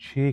6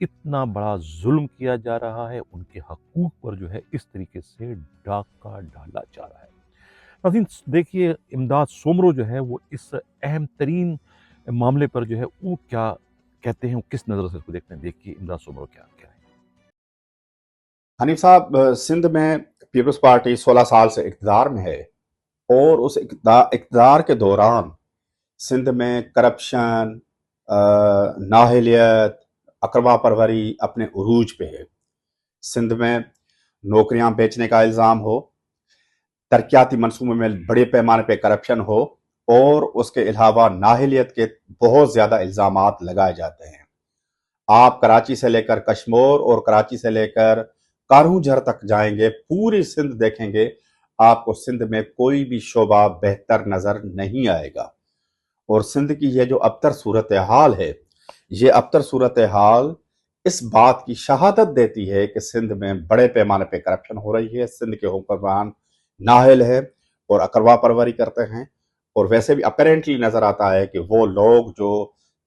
اتنا بڑا ظلم کیا جا رہا ہے، ان کے حقوق پر جو ہے اس طریقے سے ڈاکہ ڈالا جا رہا ہے۔ ناظرین دیکھیے امداد سومرو جو ہے وہ اس اہم ترین معاملے پر جو ہے وہ کیا کہتے ہیں، وہ کس نظر سے اس کو دیکھتے ہیں۔ دیکھیے امداد سومرو کیا کہہ رہے ہیں۔ حنیف صاحب، سندھ میں پیپلز پارٹی 16 سال سے اقتدار میں ہے، اور اس اقتدار کے دوران سندھ میں کرپشن، نااہلیت، اقربا پروری اپنے عروج پہ ہے۔ سندھ میں نوکریاں بیچنے کا الزام ہو، ترقیاتی منصوبوں میں بڑے پیمانے پہ کرپشن ہو، اور اس کے علاوہ نااہلیت کے بہت زیادہ الزامات لگائے جاتے ہیں۔ آپ کراچی سے لے کر کشمور اور کراچی سے لے کر کاروں جھر تک جائیں گے، پوری سندھ دیکھیں گے، آپ کو سندھ میں کوئی بھی شعبہ بہتر نظر نہیں آئے گا۔ اور سندھ کی یہ جو ابتر صورتحال ہے، یہ ابتر صورتحال اس بات کی شہادت دیتی ہے کہ سندھ میں بڑے پیمانے پہ کرپشن ہو رہی ہے، سندھ کے حکمران نااہل ہے اور اقربا پروری کرتے ہیں۔ اور ویسے بھی اپیرنٹلی نظر آتا ہے کہ وہ لوگ جو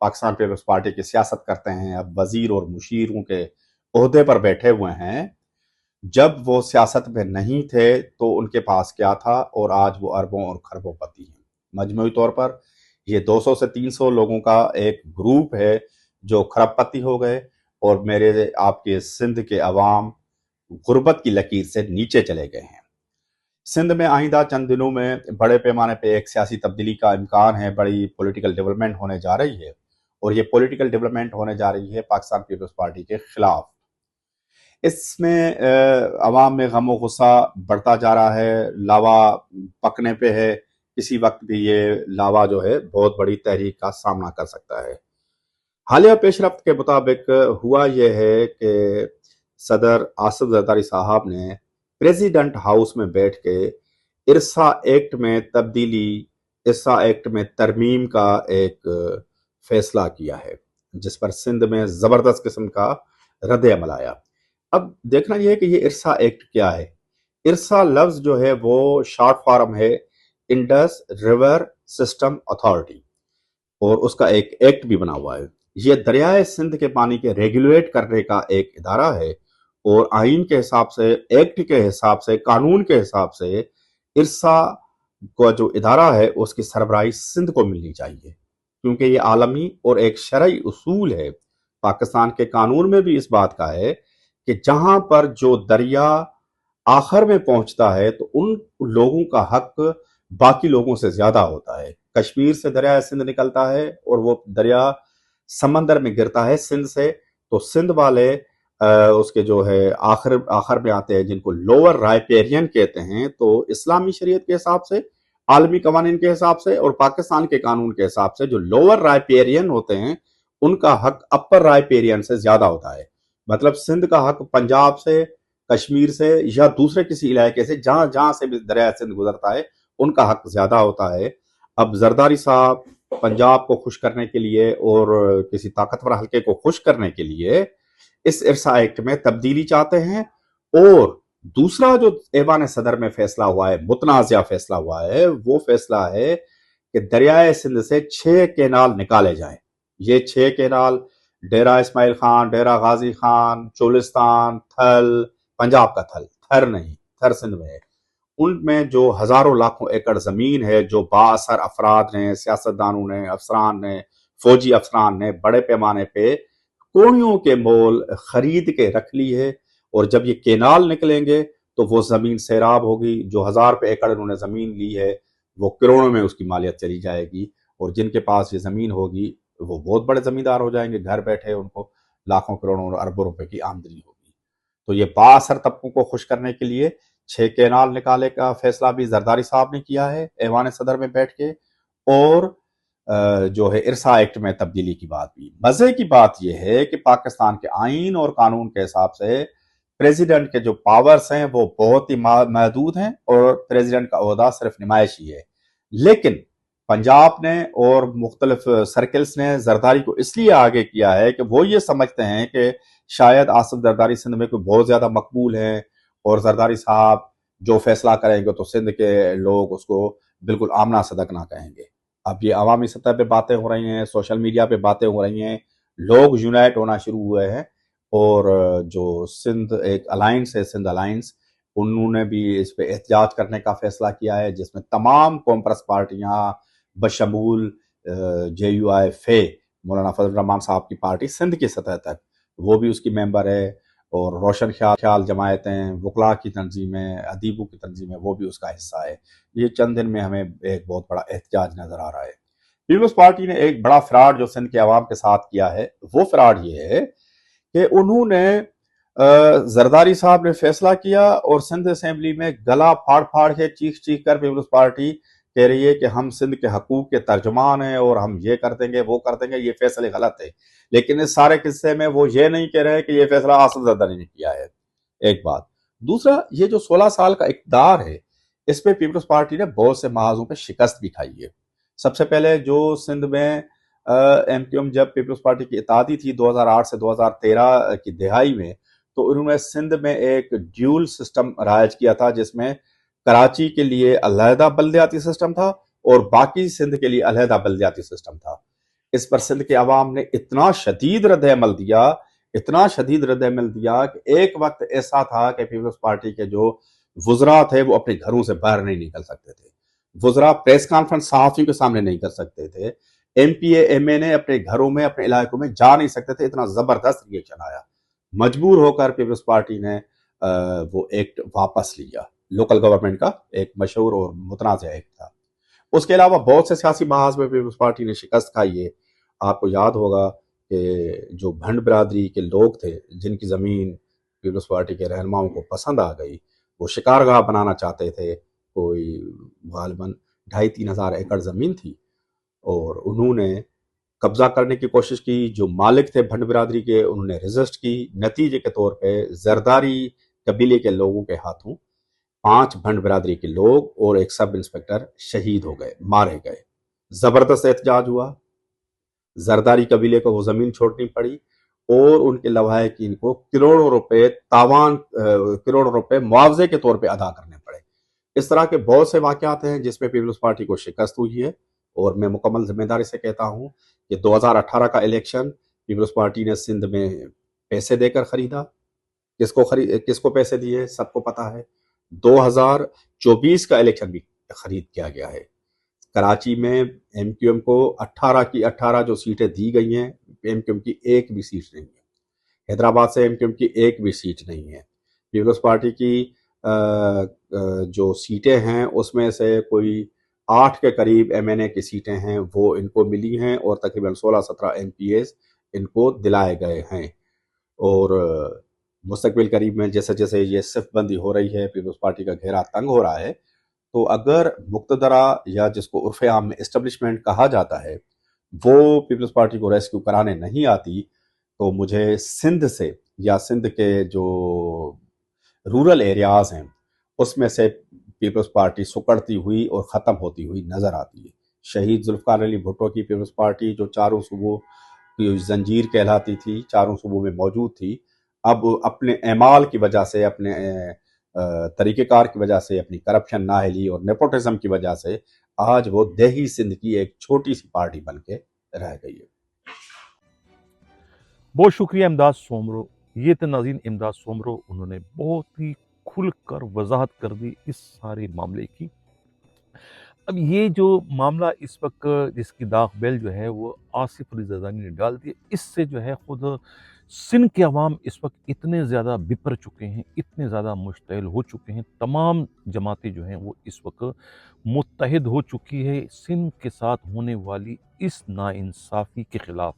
پاکستان پیپلز پارٹی کی سیاست کرتے ہیں، اب وزیر اور مشیروں کے عہدے پر بیٹھے ہوئے ہیں، جب وہ سیاست میں نہیں تھے تو ان کے پاس کیا تھا، اور آج وہ اربوں اور خربوں پتی ہیں۔ مجموعی طور پر یہ 200 سے 300 لوگوں کا ایک گروپ ہے جو خرب پتی ہو گئے، اور میرے آپ کے سندھ کے عوام غربت کی لکیر سے نیچے چلے گئے ہیں۔ سندھ میں آئندہ چند دنوں میں بڑے پیمانے پہ ایک سیاسی تبدیلی کا امکان ہے، بڑی پولیٹیکل ڈیولپمنٹ ہونے جا رہی ہے، اور یہ پولیٹیکل ڈیولپمنٹ ہونے جا رہی ہے پاکستان پیپلز پارٹی کے خلاف۔ اس میں عوام میں غم و غصہ بڑھتا جا رہا ہے، لاوا پکنے پہ ہے، کسی وقت بھی یہ لاوا جو ہے بہت بڑی تحریک کا سامنا کر سکتا ہے۔ حالیہ پیش رفت کے مطابق ہوا یہ ہے کہ صدر آصف زرداری صاحب نے پریزیڈنٹ ہاؤس میں بیٹھ کے ارسا ایکٹ میں تبدیلی، ارسا ایکٹ میں ترمیم کا ایک فیصلہ کیا ہے، جس پر سندھ میں زبردست قسم کا رد عمل آیا۔ اب دیکھنا یہ ہے کہ یہ ارسا ایکٹ کیا ہے۔ ارسا لفظ جو ہے وہ شارٹ فارم ہے انڈس ریور سسٹم اتھارٹی، اور اس کا ایک ایکٹ بھی بنا ہوا ہے۔ یہ دریائے سندھ کے پانی کے ریگولیٹ کرنے کا ایک ادارہ ہے، اور آئین کے حساب سے، ایکٹ کے حساب سے، قانون کے حساب سے ارسا کا جو ادارہ ہے اس کی سربراہی سندھ کو ملنی چاہیے، کیونکہ یہ عالمی اور ایک شرعی اصول ہے۔ پاکستان کے قانون میں بھی اس بات کا ہے کہ جہاں پر جو دریا آخر میں پہنچتا ہے تو ان لوگوں کا حق باقی لوگوں سے زیادہ ہوتا ہے۔ کشمیر سے دریائے سندھ نکلتا ہے اور وہ دریا سمندر میں گرتا ہے سندھ سے، تو سندھ والے اس کے جو ہے آخر میں آتے ہیں، جن کو لوور رائپیرین کہتے ہیں، تو اسلامی شریعت کے حساب سے، عالمی قوانین کے حساب سے اور پاکستان کے قانون کے حساب سے جو لوور رائپیرین ہوتے ہیں ان کا حق اپر رائپیرین سے زیادہ ہوتا ہے۔ مطلب سندھ کا حق پنجاب سے، کشمیر سے یا دوسرے کسی علاقے سے جہاں سے بھی دریائے سندھ گزرتا ہے ان کا حق زیادہ ہوتا ہے۔ اب زرداری صاحب پنجاب کو خوش کرنے کے لیے اور کسی طاقتور حلقے کو خوش کرنے کے لیے اس ارسا ایکٹ میں تبدیلی چاہتے ہیں، اور دوسرا جو ایوان صدر میں فیصلہ ہوا ہے، متنازع فیصلہ ہوا ہے، وہ فیصلہ ہے کہ دریائے سندھ سے 6 کینال نکالے جائیں۔ یہ 6 کینال ڈیرہ اسماعیل خان، ڈیرہ غازی خان، چولستان، تھل، پنجاب کا تھل، تھر نہیں، تھر سندھ میں ہے، ان میں جو ہزاروں لاکھوں ایکڑ زمین ہے، جو بااثر افراد نے، سیاستدانوں نے، افسران نے، فوجی افسران نے بڑے پیمانے پہ کوڑیوں کے مول خرید کے رکھ لی ہے، اور جب یہ کینال نکلیں گے تو وہ زمین سیراب ہوگی۔ جو 1000 پہ ایکڑ انہوں نے زمین لی ہے وہ کروڑوں میں اس کی مالیت چلی جائے گی، اور جن کے پاس یہ زمین ہوگی وہ بہت بڑے زمیندار ہو جائیں گے، گھر بیٹھے ان کو لاکھوں کروڑوں اور اربوں روپے کی آمدنی ہوگی۔ تو یہ بااثر طبقوں کو خوش کرنے کے لیے 6 کینال نکالے کا فیصلہ بھی زرداری صاحب نے کیا ہے ایوان صدر میں بیٹھ کے، اور جو ہے ارسا ایکٹ میں تبدیلی کی بات بھی۔ مزے کی بات یہ ہے کہ پاکستان کے آئین اور قانون کے حساب سے پریزیڈنٹ کے جو پاورز ہیں وہ بہت ہی محدود ہیں، اور پریزیڈنٹ کا عہدہ صرف نمائشی ہے، لیکن پنجاب نے اور مختلف سرکلز نے زرداری کو اس لیے آگے کیا ہے کہ وہ یہ سمجھتے ہیں کہ شاید آصف زرداری سندھ میں کوئی بہت زیادہ مقبول ہیں، اور زرداری صاحب جو فیصلہ کریں گے تو سندھ کے لوگ اس کو بالکل آمنا صدق نہ کہیں گے۔ اب یہ عوامی سطح پہ باتیں ہو رہی ہیں، سوشل میڈیا پہ باتیں ہو رہی ہیں، لوگ یونائٹ ہونا شروع ہوئے ہیں اور جو سندھ ایک الائنس ہے، سندھ الائنس، انہوں نے بھی اس پہ احتجاج کرنے کا فیصلہ کیا ہے، جس میں تمام کانگریس پارٹیاں بشمول جے یو آئی فے مولانا فضل الرحمان صاحب کی پارٹی سندھ کی سطح تک، وہ بھی اس کی ممبر ہے، اور روشن خیال جماعتیں، وکلاء کی تنظیمیں، ادیبوں کی تنظیمیں، وہ بھی اس کا حصہ ہے۔ یہ چند دن میں ہمیں ایک بہت بڑا احتجاج نظر آ رہا ہے۔ پیپلز پارٹی نے ایک بڑا فراڈ جو سندھ کے عوام کے ساتھ کیا ہے، وہ فراڈ یہ ہے کہ انہوں نے زرداری صاحب نے فیصلہ کیا، اور سندھ اسمبلی میں گلا پھاڑ پھاڑ کے چیخ چیخ کر پیپلز پارٹی کہہ رہی ہے کہ ہم سندھ کے حقوق کے ترجمان ہیں اور ہم یہ کر دیں گے، وہ کر دیں گے، یہ فیصلے غلط ہے۔ لیکن اس سارے قصے میں وہ یہ نہیں کہہ رہے کہ یہ فیصلہ آصف زرداری نے کیا ہے، ایک بات۔ دوسرا، یہ جو 16 سال کا اقتدار ہے، اس پہ پیپلز پارٹی نے بہت سے محاذوں پہ شکست بھی کھائی ہے۔ سب سے پہلے جو سندھ میں ایم کیو ایم جب پیپلز پارٹی کی اتحادی تھی 2008 سے 2013 کی دہائی میں، تو انہوں نے سندھ میں ایک ڈیول سسٹم رائج کیا تھا، جس میں کراچی کے لیے علیحدہ بلدیاتی سسٹم تھا اور باقی سندھ کے لیے علیحدہ بلدیاتی سسٹم تھا۔ اس پر سندھ کے عوام نے اتنا شدید رد عمل دیا کہ ایک وقت ایسا تھا کہ پیپلز پارٹی کے جو وزراء تھے وہ اپنے گھروں سے باہر نہیں نکل سکتے تھے، وزراء پریس کانفرنس صحافیوں کے سامنے نہیں کر سکتے تھے، M P A M N A اپنے گھروں میں، اپنے علاقوں میں جا نہیں سکتے تھے، اتنا زبردست ریئیکشن آیا۔ مجبور ہو کر پیپلز پارٹی نے وہ ایکٹ واپس لیا، لوکل گورنمنٹ کا ایک مشہور اور متنازع ایکٹ تھا۔ اس کے علاوہ بہت سے سیاسی محاذ میں پیپلز پارٹی نے شکست کھائی ہے۔ آپ کو یاد ہوگا کہ جو بھنڈ برادری کے لوگ تھے، جن کی زمین پیپلز پارٹی کے رہنماؤں کو پسند آ گئی، وہ شکارگاہ بنانا چاہتے تھے، کوئی غالباً 2,500-3,000 ہزار ایکڑ زمین تھی، اور انہوں نے قبضہ کرنے کی کوشش کی۔ جو مالک تھے بھنڈ برادری کے، انہوں نے ریزسٹ کی۔ نتیجے کے طور پہ زرداری قبیلے کے لوگوں کے ہاتھوں 5 بھنڈ برادری کے لوگ اور ایک سب انسپکٹر شہید ہو گئے، مارے گئے۔ زبردست احتجاج ہوا، زرداری قبیلے کو وہ زمین چھوڑنی پڑی، اور ان کے لواحقین کو کروڑوں روپے معاوضے کے طور پہ ادا کرنے پڑے۔ اس طرح کے بہت سے واقعات ہیں جس میں پیپلز پارٹی کو شکست ہوئی ہے، اور میں مکمل ذمہ داری سے کہتا ہوں کہ 2018 کا الیکشن پیپلز پارٹی نے سندھ میں پیسے دے کر خریدا۔ کس کو پیسے دیے سب کو پتا ہے۔ 2024 کا الیکشن بھی خرید کیا گیا ہے۔ کراچی میں ایم کیو ایم کو 18 کی 18 جو سیٹیں دی گئی ہیں، ایم کیو ایم کی ایک بھی سیٹ نہیں ہے۔ حیدرآباد سے ایم کیو ایم کی ایک بھی سیٹ نہیں ہے۔ پیپلز پارٹی کی جو سیٹیں ہیں اس میں سے کوئی 8 کے قریب ایم این اے کی سیٹیں ہیں، وہ ان کو ملی ہیں، اور تقریباً 16-17 ایم پی ایز ان کو دلائے گئے ہیں۔ اور مستقبل قریب میں جیسے جیسے یہ صف بندی ہو رہی ہے، پیپلز پارٹی کا گھیرا تنگ ہو رہا ہے، تو اگر مقتدرہ یا جس کو عرف عام میں اسٹیبلشمنٹ کہا جاتا ہے، وہ پیپلز پارٹی کو ریسکیو کرانے نہیں آتی، تو مجھے سندھ سے یا سندھ کے جو رورل ایریاز ہیں اس میں سے پیپلز پارٹی سکڑتی ہوئی اور ختم ہوتی ہوئی نظر آتی ہے۔ شہید ذوالفقار علی بھٹو کی پیپلز پارٹی جو چاروں صوبوں کی زنجیر کہلاتی تھی، چاروں صوبوں میں موجود تھی، اب اپنے اعمال کی وجہ سے، اپنے طریقہ کار کی وجہ سے، اپنی کرپشن، نااہلی اور نیپوٹزم کی وجہ سے آج وہ دیہی سندھ کی ایک چھوٹی سی پارٹی بن کے رہ گئی ہے۔ بہت شکریہ امداد سومرو۔ یہ تھے ناظرین امداد سومرو، انہوں نے بہت ہی کھل کر وضاحت کر دی اس سارے معاملے کی۔ اب یہ جو معاملہ اس وقت جس کی داغ بیل جو ہے وہ آصف علی زرداری نے ڈال دی، اس سے جو ہے خود سندھ کے عوام اس وقت اتنے زیادہ بپر چکے ہیں، اتنے زیادہ مشتعل ہو چکے ہیں، تمام جماعتیں جو ہیں وہ اس وقت متحد ہو چکی ہے سندھ کے ساتھ ہونے والی اس ناانصافی کے خلاف۔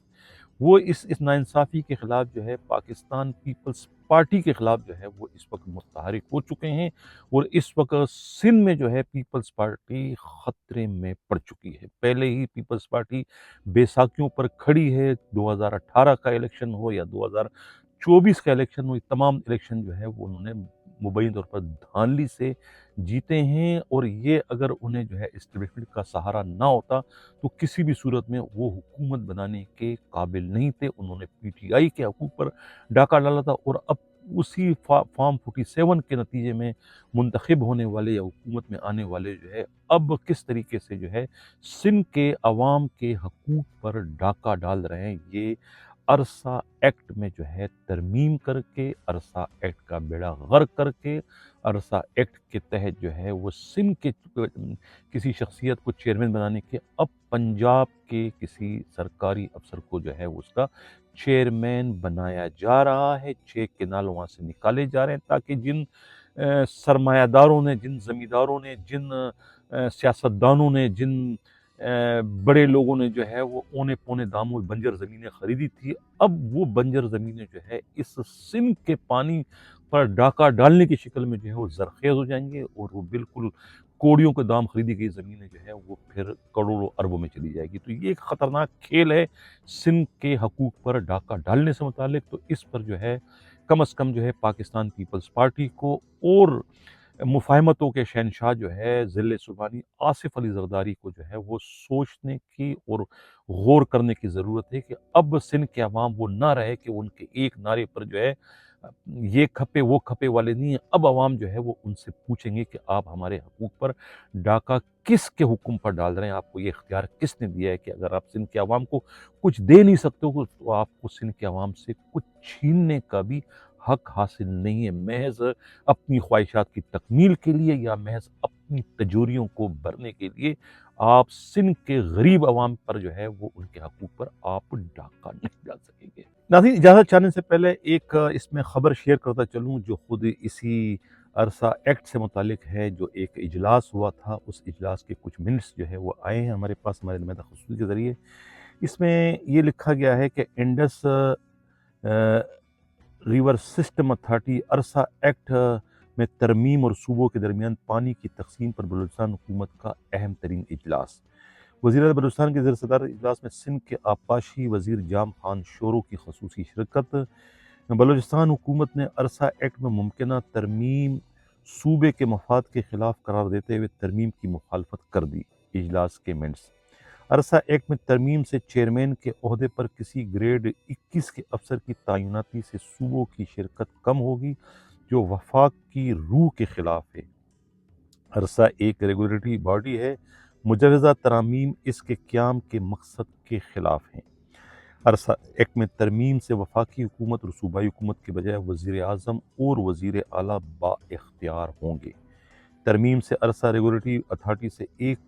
وہ اس ناانصافی کے خلاف جو ہے پاکستان پیپلز پارٹی کے خلاف جو ہے وہ اس وقت متحرک ہو چکے ہیں، اور اس وقت سندھ میں جو ہے پیپلز پارٹی خطرے میں پڑ چکی ہے۔ پہلے ہی پیپلز پارٹی بیساکھیوں پر کھڑی ہے، 2018 کا الیکشن ہو یا 2024 کا الیکشن ہو، یہ تمام الیکشن جو ہے وہ انہوں نے مبین طور پر دھاندلی سے جیتے ہیں، اور یہ اگر انہیں جو ہے اسٹیبلشمنٹ کا سہارا نہ ہوتا تو کسی بھی صورت میں وہ حکومت بنانے کے قابل نہیں تھے۔ انہوں نے پی ٹی آئی کے حقوق پر ڈاکہ ڈالا تھا، اور اب اسی فارم 47 کے نتیجے میں منتخب ہونے والے یا حکومت میں آنے والے جو ہے اب کس طریقے سے جو ہے سندھ کے عوام کے حقوق پر ڈاکہ ڈال رہے ہیں، یہ عرصہ ایکٹ میں جو ہے ترمیم کر کے، عرصہ ایکٹ کا بیڑا غرق کر کے، عرصہ ایکٹ کے تحت جو ہے وہ سندھ کے کسی شخصیت کو چیئرمین بنانے کے، اب پنجاب کے کسی سرکاری افسر کو جو ہے اس کا چیئرمین بنایا جا رہا ہے۔ 6 کنال وہاں سے نکالے جا رہے ہیں تاکہ جن سرمایہ داروں نے، جن زمینداروں نے، جن سیاستدانوں نے، جن بڑے لوگوں نے جو ہے وہ اونے پونے داموں میں بنجر زمینیں خریدی تھی، اب وہ بنجر زمینیں جو ہے اس سندھ کے پانی پر ڈاکہ ڈالنے کی شکل میں جو ہے وہ زرخیز ہو جائیں گے، اور وہ بالکل کوڑیوں کے دام خریدی گئی زمینیں جو ہے وہ پھر کروڑوں اربوں میں چلی جائے گی۔ تو یہ ایک خطرناک کھیل ہے سندھ کے حقوق پر ڈاکہ ڈالنے سے متعلق۔ تو اس پر جو ہے کم از کم جو ہے پاکستان پیپلز پارٹی کو اور مفاہمتوں کے شہنشاہ جو ہے ضلع سبحانی آصف علی زرداری کو جو ہے وہ سوچنے کی اور غور کرنے کی ضرورت ہے کہ اب سندھ کے عوام وہ نہ رہے کہ ان کے ایک نعرے پر جو ہے یہ کھپے وہ کھپے والے نہیں ہیں۔ اب عوام جو ہے وہ ان سے پوچھیں گے کہ آپ ہمارے حقوق پر ڈاکہ کس کے حکم پر ڈال رہے ہیں، آپ کو یہ اختیار کس نے دیا ہے کہ اگر آپ سندھ کے عوام کو کچھ دے نہیں سکتے ہو تو آپ کو سندھ کے عوام سے کچھ چھیننے کا بھی حق حاصل نہیں ہے، محض اپنی خواہشات کی تکمیل کے لیے یا محض اپنی تجوریوں کو بھرنے کے لیے آپ سندھ کے غریب عوام پر جو ہے وہ ان کے حقوق پر آپ ڈاکہ نہیں ڈال سکیں گے۔ ناظرین، اجازت چاہنے سے پہلے ایک اس میں خبر شیئر کرتا چلوں جو خود اسی عرصہ ایکٹ سے متعلق ہے، جو ایک اجلاس ہوا تھا، اس اجلاس کے کچھ منٹس جو ہے وہ آئے ہیں ہمارے پاس ہمارے نمائندہ خصوصی کے ذریعے۔ اس میں یہ لکھا گیا ہے کہ انڈس ریور سسٹم اتھارٹی عرصہ ایکٹ میں ترمیم اور صوبوں کے درمیان پانی کی تقسیم پر بلوچستان حکومت کا اہم ترین اجلاس۔ وزیر اعلیٰ بلوچستان کے زیر صدر اجلاس میں سندھ کے آبپاشی وزیر جام خان شورو کی خصوصی شرکت۔ بلوچستان حکومت نے عرصہ ایکٹ میں ممکنہ ترمیم صوبے کے مفاد کے خلاف قرار دیتے ہوئے ترمیم کی مخالفت کر دی۔ اجلاس کے منٹس: عرصہ ایکٹ میں ترمیم سے چیئرمین کے عہدے پر کسی گریڈ 21 کے افسر کی تعیناتی سے صوبوں کی شرکت کم ہوگی، جو وفاق کی روح کے خلاف ہے۔ عرصہ ایک ریگولیٹری باڈی ہے، مجوزہ ترامیم اس کے قیام کے مقصد کے خلاف ہیں۔ عرصہ ایکٹ میں ترمیم سے وفاقی حکومت اور صوبائی حکومت کے بجائے وزیر اعظم اور وزیر اعلیٰ با اختیار ہوں گے۔ ترمیم سے عرصہ ریگولیٹری اتھارٹی سے ایک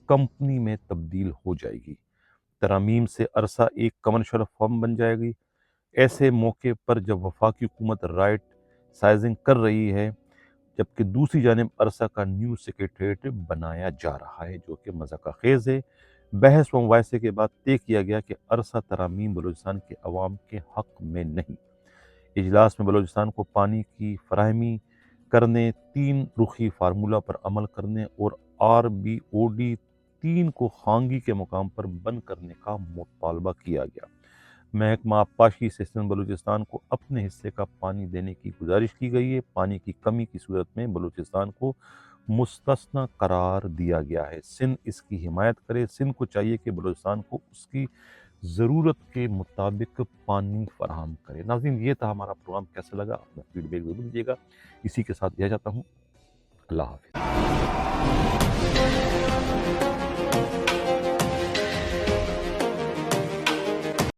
کمپنی میں تبدیل ہو جائے گی۔ ترامیم سے عرصہ ایک کمرشل فرم بن جائے گی۔ ایسے موقع پر جب وفاقی حکومت رائٹ سائزنگ کر رہی ہے، جبکہ دوسری جانب عرصہ کا نیو سیکریٹریٹ بنایا جا رہا ہے، جو کہ مذاق خیز ہے۔ بحث و مباحثے کے بعد طے کیا گیا کہ عرصہ ترامیم بلوچستان کے عوام کے حق میں نہیں۔ اجلاس میں بلوچستان کو پانی کی فراہمی کرنے، 3 رخی فارمولہ پر عمل کرنے اور RBOD 3 کو خانگی کے مقام پر بند کرنے کا مطالبہ کیا گیا۔ محکمہ آبپاشی سے سندھ بلوچستان کو اپنے حصے کا پانی دینے کی گزارش کی گئی ہے۔ پانی کی کمی کی صورت میں بلوچستان کو مستثنی قرار دیا گیا ہے۔ سندھ اس کی حمایت کرے۔ سندھ کو چاہیے کہ بلوچستان کو اس کی ضرورت کے مطابق پانی فراہم کرے۔ ناظرین، یہ تھا ہمارا پروگرام، کیسا لگا اپنا فیڈ بیک ضرور دیجیے گا۔ اسی کے ساتھ یہ چاہتا ہوں، اللہ حافظ۔